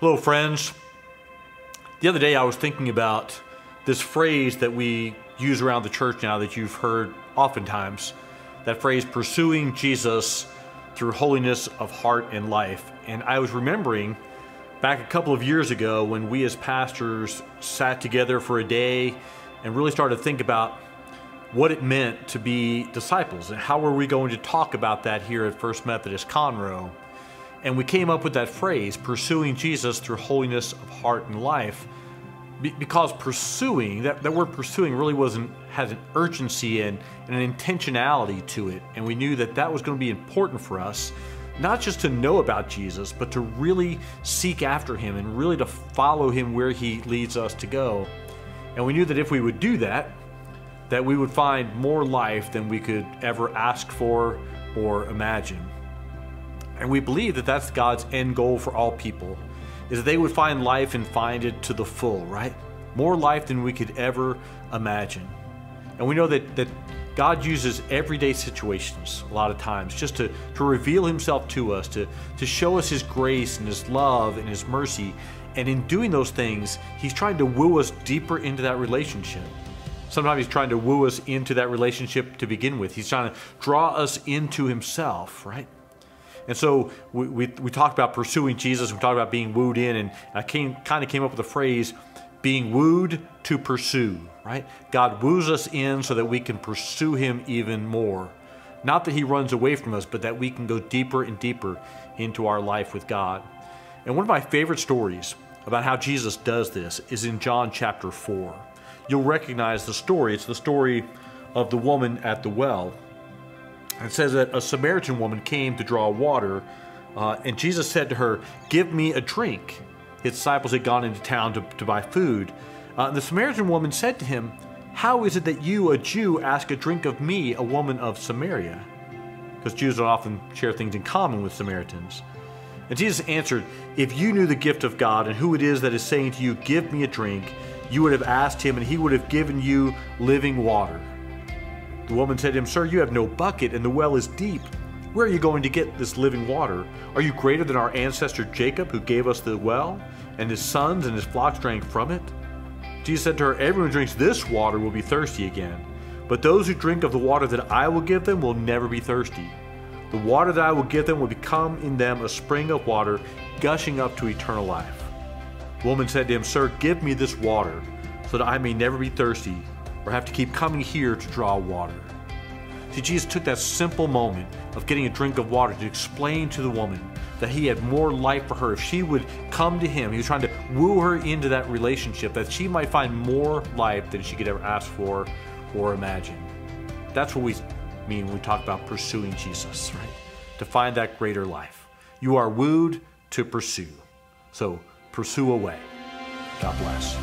Hello, friends. The other day I was thinking about this phrase that we use around the church now that you've heard oftentimes. That phrase, pursuing Jesus through holiness of heart and life. And I was remembering back a couple of years ago when we as pastors sat together for a day and really started to think about what it meant to be disciples and how were we going to talk about that here at First Methodist Conroe. And we came up with that phrase, pursuing Jesus through holiness of heart and life, because pursuing, that word pursuing really had an urgency and an intentionality to it. And we knew that was going to be important for us, not just to know about Jesus, but to really seek after him and really to follow him where he leads us to go. And we knew that if we would do that we would find more life than we could ever ask for or imagine. And we believe that that's God's end goal for all people, is that they would find life and find it to the full, right? More life than we could ever imagine. And we know that God uses everyday situations a lot of times just to reveal himself to us, to show us his grace and his love and his mercy. And in doing those things, he's trying to woo us deeper into that relationship. Sometimes he's trying to woo us into that relationship to begin with. He's trying to draw us into himself, right? And so we talked about pursuing Jesus, we talked about being wooed in, and I kind of came up with the phrase, being wooed to pursue, right? God woos us in so that we can pursue him even more. Not that he runs away from us, but that we can go deeper and deeper into our life with God. And one of my favorite stories about how Jesus does this is in John chapter 4. You'll recognize the story. It's the story of the woman at the well. It says that a Samaritan woman came to draw water, and Jesus said to her, "Give me a drink." His disciples had gone into town to buy food. The Samaritan woman said to him, "How is it that you, a Jew, ask a drink of me, a woman of Samaria?" Because Jews don't often share things in common with Samaritans. And Jesus answered, "If you knew the gift of God and who it is that is saying to you, 'Give me a drink,' you would have asked him, and he would have given you living water." The woman said to him, "Sir, you have no bucket, and the well is deep. Where are you going to get this living water? Are you greater than our ancestor Jacob, who gave us the well, and his sons and his flocks drank from it?" Jesus said to her, "Everyone who drinks this water will be thirsty again, but those who drink of the water that I will give them will never be thirsty. The water that I will give them will become in them a spring of water, gushing up to eternal life." The woman said to him, "Sir, give me this water, so that I may never be thirsty, or have to keep coming here to draw water." See, Jesus took that simple moment of getting a drink of water to explain to the woman that he had more life for her. If she would come to him, he was trying to woo her into that relationship, that she might find more life than she could ever ask for or imagine. That's what we mean when we talk about pursuing Jesus, right? To find that greater life. You are wooed to pursue. So pursue away. God bless.